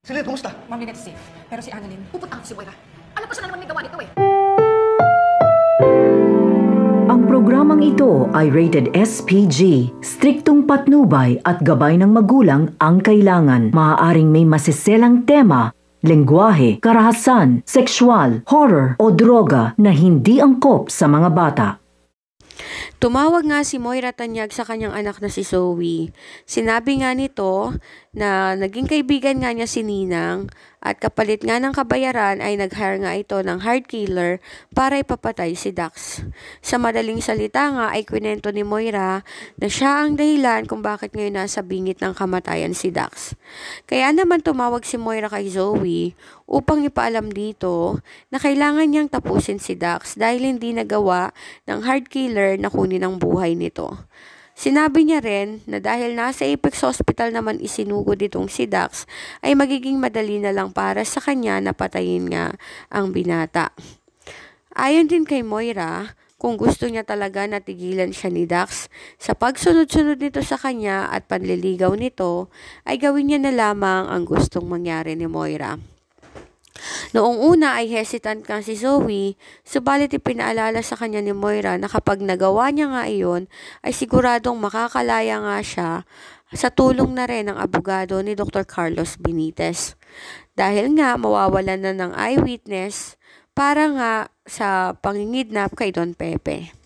Si Lynn, kumusta? Ma'am Lynette safe. Pero si Annalyn, pupunta si Moira. Alam ko siya na naman may gawa nito eh. Ang programang ito ay rated SPG. Striktong patnubay at gabay ng magulang ang kailangan. Maaaring may masiselang tema, lengguwahe, karahasan, sexual, horror o droga na hindi angkop sa mga bata. Tumawag nga si Moira Tanyag sa kanyang anak na si Zoe. Sinabi nga nito na naging kaibigan nga niya si Ninang at kapalit nga ng kabayaran ay nag-hire nga ito ng heart killer para ipapatay si Dax. Sa madaling salita nga ay kwento ni Moira na siya ang dahilan kung bakit ngayon nasa bingit ng kamatayan si Dax. Kaya naman tumawag si Moira kay Zoe upang ipaalam dito na kailangan niyang tapusin si Dax dahil hindi nagawa ng heart killer na kunin ang buhay nito. Sinabi niya rin na dahil nasa Apex Hospital naman isinugod itong si Dax, ay magiging madali na lang para sa kanya na patayin nga ang binata. Ayon din kay Moira, kung gusto niya talaga natigilan siya ni Dax sa pagsunod-sunod nito sa kanya at panliligaw nito, ay gawin niya na lamang ang gustong mangyari ni Moira. Noong una ay hesitant nga si Zoe, subalit ipinaalala sa kanya ni Moira na kapag nagawa niya nga iyon, ay siguradong makakalaya nga siya sa tulong na rin ng abogado ni Dr. Carlos Benitez. Dahil nga mawawalan na ng eyewitness para nga sa pangingidnap kay Don Pepe.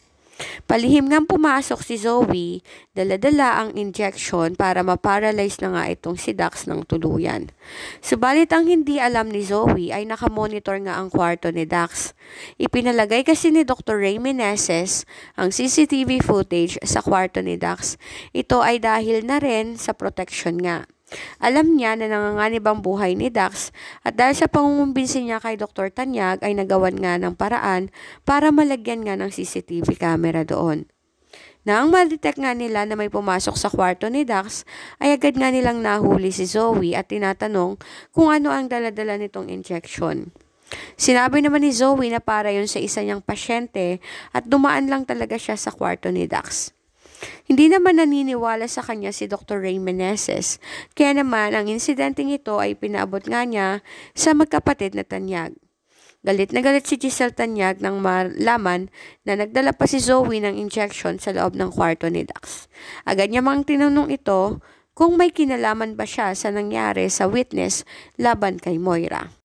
Palihim nga pumasok si Zoe, dala-dala ang injection para ma-paralyze na nga itong si Dax ng tuluyan. Subalit ang hindi alam ni Zoe ay nakamonitor nga ang kwarto ni Dax. Ipinalagay kasi ni Dr. Ray Meneses ang CCTV footage sa kwarto ni Dax. Ito ay dahil na rin sa protection nga. Alam niya na nanganganib ang buhay ni Dax at dahil sa pangungumbinsi niya kay Dr. Tanyag ay nagawan nga ng paraan para malagyan nga ng CCTV camera doon. Nang ma-detect nga nila na may pumasok sa kwarto ni Dax, ay agad nga nilang nahuli si Zoe at tinatanong kung ano ang daladala nitong injection. Sinabi naman ni Zoe na para yun sa isa niyang pasyente at dumaan lang talaga siya sa kwarto ni Dax. Hindi naman naniniwala sa kanya si Dr. Ray Meneses, kaya naman ang insidenteng ito ay pinaabot nga niya sa magkapatid na Tanyag. Galit na galit si Giselle Tanyag nang malaman na nagdala pa si Zoe ng injection sa loob ng kwarto ni Dax. Agad niya mang tinanong ito kung may kinalaman ba siya sa nangyari sa witness laban kay Moira.